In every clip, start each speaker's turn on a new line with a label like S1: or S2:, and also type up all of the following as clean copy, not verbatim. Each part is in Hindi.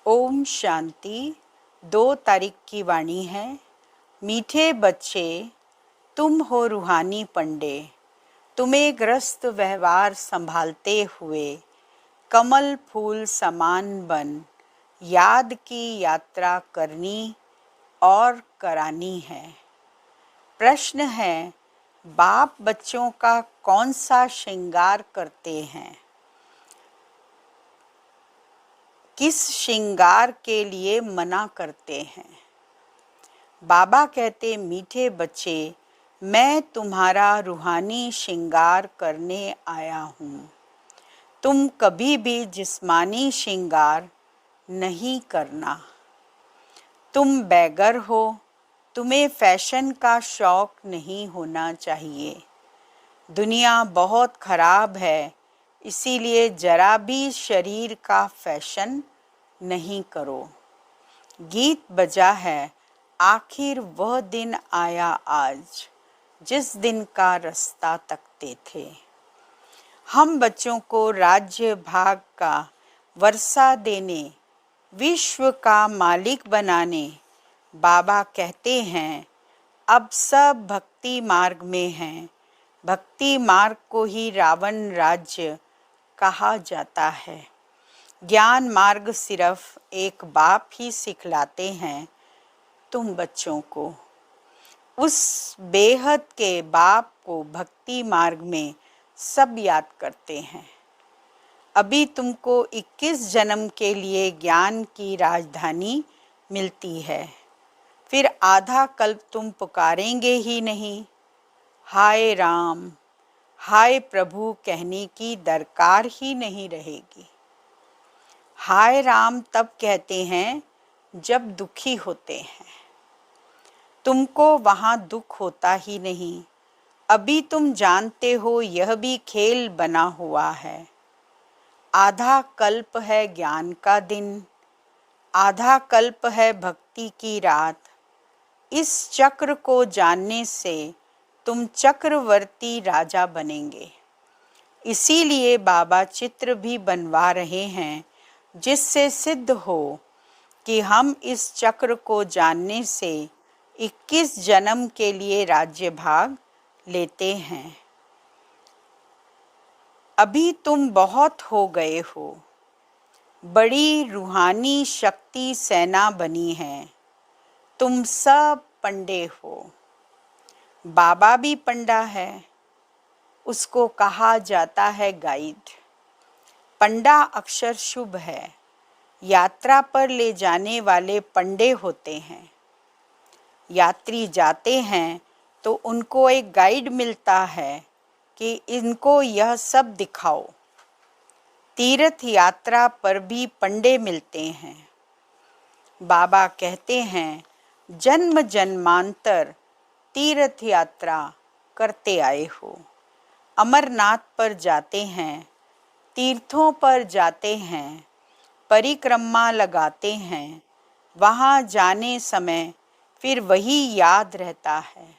S1: ओम शांति। 2 तारीख की वाणी है। मीठे बच्चे, तुम हो रूहानी पंडे। तुम्हें ग्रस्त व्यवहार संभालते हुए कमल फूल समान बन याद की यात्रा करनी और करानी है। प्रश्न है, बाप बच्चों का कौन सा श्रृंगार करते हैं? किस श्रृंगार के लिए मना करते हैं? बाबा कहते, मीठे बच्चे, मैं तुम्हारा रूहानी श्रृंगार करने आया हूँ। तुम कभी भी जिस्मानी श्रृंगार नहीं करना। तुम बैगर हो, तुम्हें फैशन का शौक नहीं होना चाहिए। दुनिया बहुत खराब है, इसीलिए जरा भी शरीर का फैशन नहीं करो। गीत बजा है, आखिर वह दिन आया आज, जिस दिन का रास्ता तकते थे। हम बच्चों को राज्य भाग का वर्षा देने, विश्व का मालिक बनाने बाबा कहते हैं, अब सब भक्ति मार्ग में हैं। भक्ति मार्ग को ही रावण राज्य कहा जाता है। ज्ञान मार्ग सिर्फ एक बाप ही सिखलाते हैं तुम बच्चों को। उस बेहद के बाप को भक्ति मार्ग में सब याद करते हैं। अभी तुमको 21 जन्म के लिए ज्ञान की राजधानी मिलती है, फिर आधा कल्प तुम पुकारेंगे ही नहीं। हाय राम, हाय प्रभु कहने की दरकार ही नहीं रहेगी। हाय राम तब कहते हैं जब दुखी होते हैं। तुमको वहाँ दुख होता ही नहीं। अभी तुम जानते हो यह भी खेल बना हुआ है। आधा कल्प है ज्ञान का दिन, आधा कल्प है भक्ति की रात। इस चक्र को जानने से तुम चक्रवर्ती राजा बनेंगे। इसीलिए बाबा चित्र भी बनवा रहे हैं, जिससे सिद्ध हो कि हम इस चक्र को जानने से 21 जन्म के लिए राज्य भाग लेते हैं। अभी तुम बहुत हो गए हो, बड़ी रूहानी शक्ति सेना बनी है। तुम सब पंडे हो। बाबा भी पंडा है, उसको कहा जाता है गाइड। पंडा अक्षर शुभ है, यात्रा पर ले जाने वाले पंडे होते हैं। यात्री जाते हैं तो उनको एक गाइड मिलता है कि इनको यह सब दिखाओ। तीर्थ यात्रा पर भी पंडे मिलते हैं। बाबा कहते हैं, जन्म जन्मांतर तीर्थ यात्रा करते आए हो। अमरनाथ पर जाते हैं, तीर्थों पर जाते हैं, परिक्रमा लगाते हैं। वहाँ जाने समय फिर वही याद रहता है।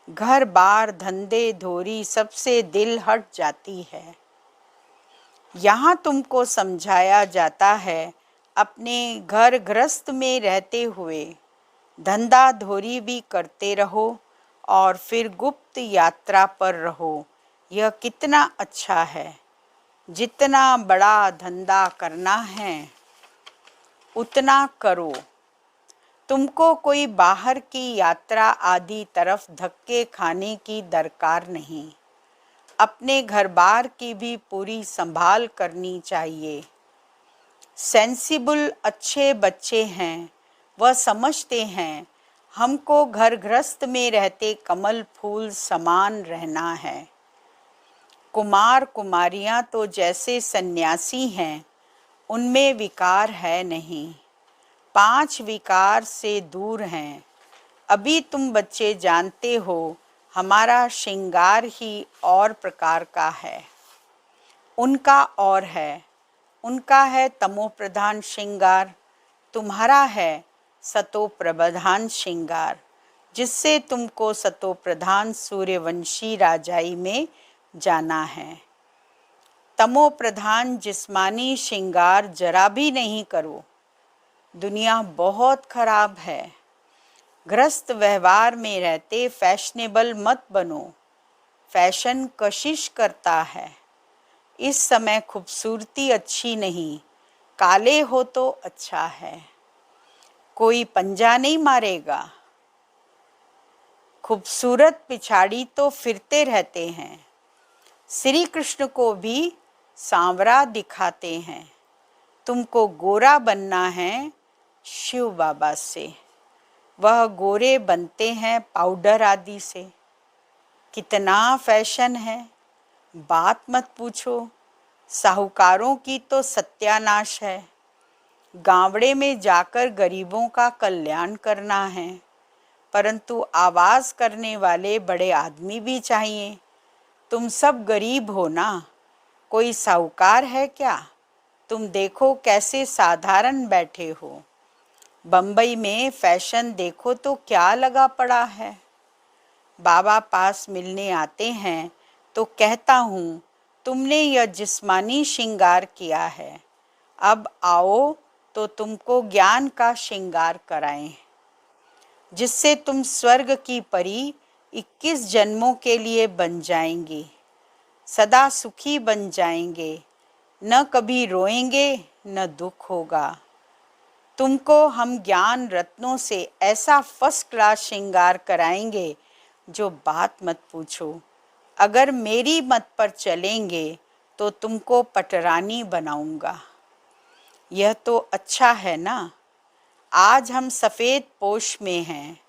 S1: घर बार धंधे धोरी सबसे दिल हट जाती है। यहाँ तुमको समझाया जाता है, अपने घर गृहस्थ में रहते हुए धंधा धोरी भी करते रहो और फिर गुप्त यात्रा पर रहो। यह कितना अच्छा है। जितना बड़ा धंधा करना है उतना करो। तुमको कोई बाहर की यात्रा आदि तरफ धक्के खाने की दरकार नहीं। अपने घर बार की भी पूरी संभाल करनी चाहिए। सेंसिबल अच्छे बच्चे हैं, वह समझते हैं हमको घर गृहस्थ में रहते कमल फूल समान रहना है। कुमार कुमारियाँ तो जैसे सन्यासी हैं, उनमें विकार है नहीं। 5 विकार से दूर हैं। अभी तुम बच्चे जानते हो, हमारा श्रृंगार ही और प्रकार का है, उनका और है। उनका है तमो प्रधान श्रृंगार, तुम्हारा है सतो प्रधान श्रृंगार, जिससे तुमको सतो प्रधान सूर्यवंशी राजाई में जाना है। तमो प्रधान जिस्मानी श्रृंगार जरा भी नहीं करो। दुनिया बहुत खराब है। ग्रस्त व्यवहार में रहते फैशनेबल मत बनो। फैशन कशिश करता है। इस समय खूबसूरती अच्छी नहीं, काले हो तो अच्छा है। कोई पंजा नहीं मारेगा। खूबसूरत पिछाड़ी तो फिरते रहते हैं। श्री कृष्ण को भी सांवरा दिखाते हैं। तुमको गोरा बनना है शिव बाबा से। वह गोरे बनते हैं पाउडर आदि से। कितना फैशन है, बात मत पूछो। साहूकारों की तो सत्यानाश है। गावड़े में जाकर गरीबों का कल्याण करना है, परंतु आवाज़ करने वाले बड़े आदमी भी चाहिए। तुम सब गरीब हो ना, कोई साहूकार है क्या? तुम देखो कैसे साधारण बैठे हो। बम्बई में फैशन देखो तो क्या लगा पड़ा है। बाबा पास मिलने आते हैं तो कहता हूँ, तुमने यह जिस्मानी श्रृंगार किया है, अब आओ तो तुमको ज्ञान का श्रृंगार कराएं, जिससे तुम स्वर्ग की परी 21 जन्मों के लिए बन जाएंगे। सदा सुखी बन जाएंगे, न कभी रोएंगे न दुख होगा। तुमको हम ज्ञान रत्नों से ऐसा फर्स्ट क्लास श्रृंगार कराएंगे जो बात मत पूछो। अगर मेरी मत पर चलेंगे तो तुमको पटरानी बनाऊंगा। यह तो अच्छा है ना। आज हम सफ़ेद पोश में हैं,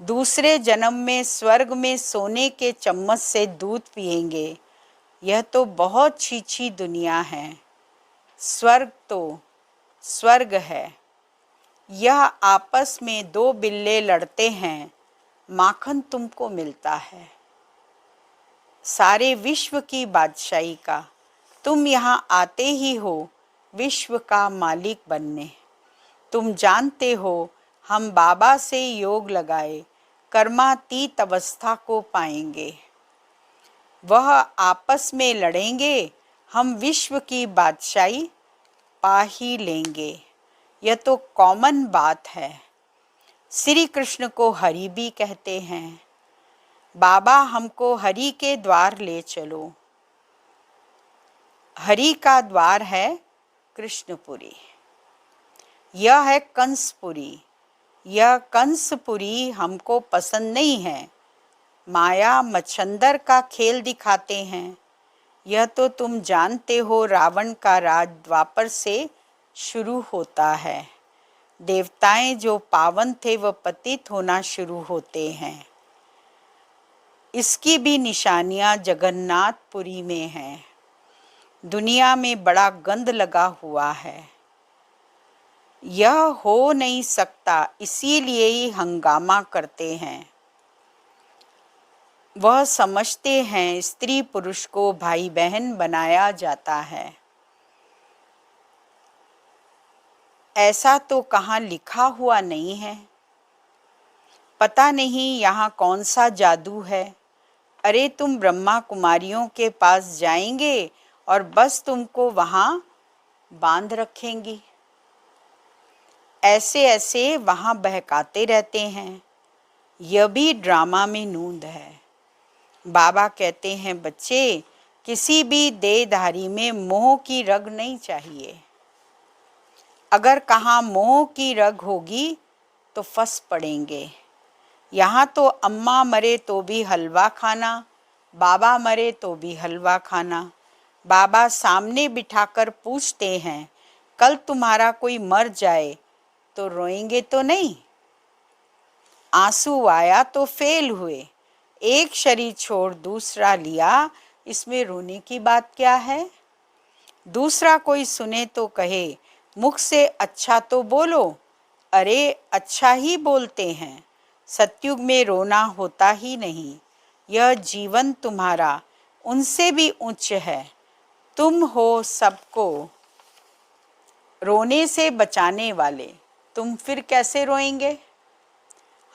S1: दूसरे जन्म में स्वर्ग में सोने के चम्मच से दूध पिएंगे। यह तो बहुत छीछी दुनिया है। स्वर्ग तो स्वर्ग है। यह आपस में दो बिल्ले लड़ते हैं, माखन तुमको मिलता है। सारे विश्व की बादशाही का तुम यहाँ आते ही हो विश्व का मालिक बनने। तुम जानते हो हम बाबा से योग लगाए कर्मातीत अवस्था को पाएंगे। वह आपस में लड़ेंगे, हम विश्व की बादशाही पा ही लेंगे। यह तो कॉमन बात है। श्री कृष्ण को हरि भी कहते हैं। बाबा हमको हरि के द्वार ले चलो। हरि का द्वार है कृष्णपुरी, यह है कंसपुरी। यह कंसपुरी हमको पसंद नहीं है। माया मच्छंदर का खेल दिखाते हैं। यह तो तुम जानते हो रावण का राज द्वापर से शुरू होता है। देवताएं जो पावन थे वह पतित होना शुरू होते हैं। इसकी भी निशानियां जगन्नाथपुरी में हैं। दुनिया में बड़ा गंद लगा हुआ है। यह हो नहीं सकता, इसीलिए ही हंगामा करते हैं। वह समझते हैं स्त्री पुरुष को भाई बहन बनाया जाता है। ऐसा तो कहाँ लिखा हुआ नहीं है। पता नहीं यहाँ कौन सा जादू है। अरे तुम ब्रह्मा कुमारियों के पास जाएंगे और बस तुमको वहाँ बांध रखेंगी। ऐसे ऐसे वहाँ बहकाते रहते हैं। यह भी ड्रामा में नूंद है। बाबा कहते हैं, बच्चे, किसी भी देहधारी में मोह की रग नहीं चाहिए। अगर कहाँ मोह की रग होगी तो फंस पड़ेंगे। यहाँ तो अम्मा मरे तो भी हलवा खाना, बाबा मरे तो भी हलवा खाना। बाबा सामने बिठाकर पूछते हैं, कल तुम्हारा कोई मर जाए तो रोएंगे तो नहीं? आंसू आया तो फेल हुए, एक शरीर छोड़ दूसरा लिया, इसमें रोने की बात क्या है? दूसरा कोई सुने तो कहे, मुख से अच्छा तो बोलो। अरे अच्छा ही बोलते हैं। सतयुग में रोना होता ही नहीं। यह जीवन तुम्हारा उनसे भी उच्च है। तुम हो सबको रोने से बचाने वाले, तुम फिर कैसे रोएंगे?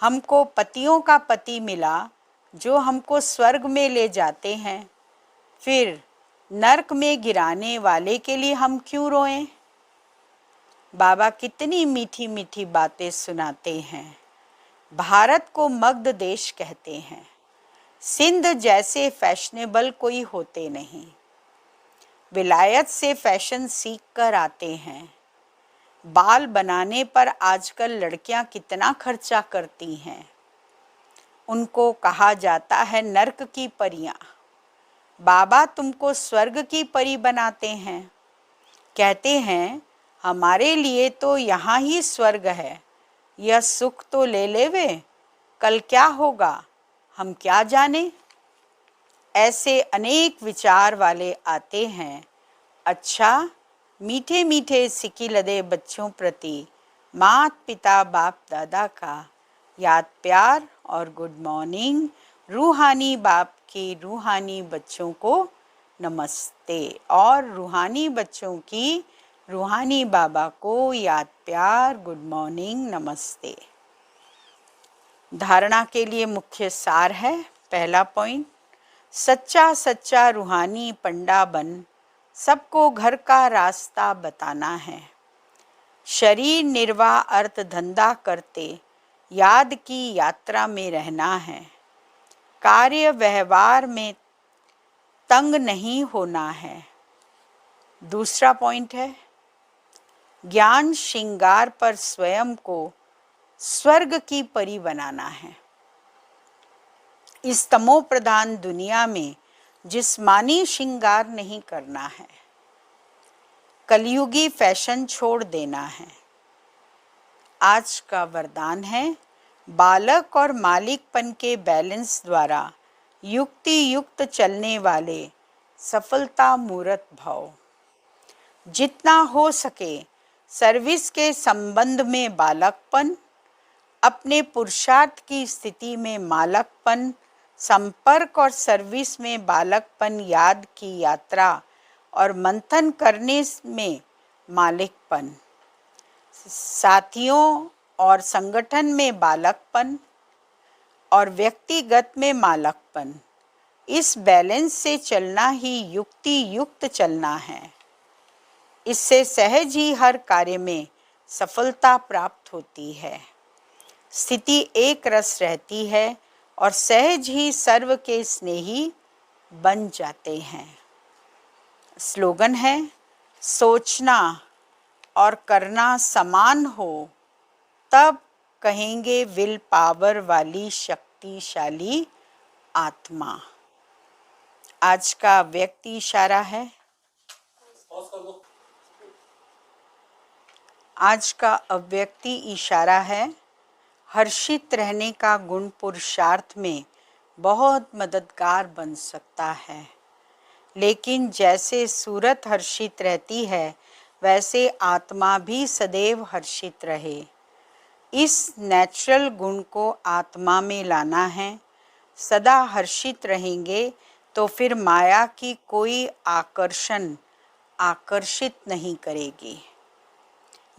S1: हमको पतियों का पति मिला जो हमको स्वर्ग में ले जाते हैं, फिर नरक में गिराने वाले के लिए हम क्यों रोएं? बाबा कितनी मीठी मीठी बातें सुनाते हैं। भारत को मगध देश कहते हैं। सिंध जैसे फैशनेबल कोई होते नहीं। विलायत से फैशन सीख कर आते हैं। बाल बनाने पर आजकल लड़कियां कितना खर्चा करती हैं। उनको कहा जाता है नर्क की परियां। बाबा तुमको स्वर्ग की परी बनाते हैं। कहते हैं हमारे लिए तो यहाँ ही स्वर्ग है, यह सुख तो ले लेवे, कल क्या होगा हम क्या जाने। ऐसे अनेक विचार वाले आते हैं। अच्छा, मीठे मीठे सिकी लदे बच्चों प्रति मात पिता बाप दादा का याद प्यार और गुड मॉर्निंग। रूहानी बाप की रूहानी बच्चों को नमस्ते और रूहानी बच्चों की रूहानी बाबा को याद प्यार गुड मॉर्निंग नमस्ते। धारणा के लिए मुख्य सार है। पहला पॉइंट, सच्चा सच्चा रूहानी पंडा बन सबको घर का रास्ता बताना है। शरीर निर्वाह अर्थ धंधा करते याद की यात्रा में रहना है। कार्य व्यवहार में तंग नहीं होना है। दूसरा पॉइंट है, ज्ञान श्रृंगार पर स्वयं को स्वर्ग की परी बनाना है। इस तमो प्रधान दुनिया में जिस्मानी श्रृंगार नहीं करना है। कलयुगी फैशन छोड़ देना है। आज का वरदान है, बालक और मालिकपन के बैलेंस द्वारा युक्ति युक्त चलने वाले सफलता मूर्त भाव। जितना हो सके सर्विस के संबंध में बालकपन, अपने पुरुषार्थ की स्थिति में मालकपन, संपर्क और सर्विस में बालकपन, याद की यात्रा और मंथन करने में मालिकपन, साथियों और संगठन में बालकपन और व्यक्तिगत में मालकपन। इस बैलेंस से चलना ही युक्ति युक्त चलना है। इससे सहज ही हर कार्य में सफलता प्राप्त होती है। स्थिति एक रस रहती है और सहज ही सर्व के स्नेही बन जाते हैं। स्लोगन है, सोचना और करना समान हो तब कहेंगे विल पावर वाली शक्तिशाली आत्मा। आज का व्यक्ति इशारा है। आज का अव्यक्ति इशारा है, हर्षित रहने का गुण पुरुषार्थ में बहुत मददगार बन सकता है। लेकिन जैसे सूरत हर्षित रहती है वैसे आत्मा भी सदैव हर्षित रहे। इस नेचुरल गुण को आत्मा में लाना है। सदा हर्षित रहेंगे तो फिर माया की कोई आकर्षण आकर्षित नहीं करेगी।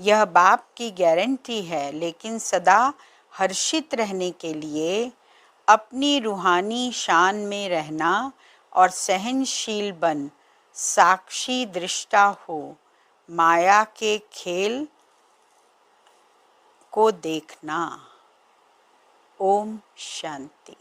S1: यह बाप की गारंटी है। लेकिन सदा हर्षित रहने के लिए अपनी रूहानी शान में रहना और सहनशील बन साक्षी दृष्टा हो माया के खेल को देखना। ओम शांति।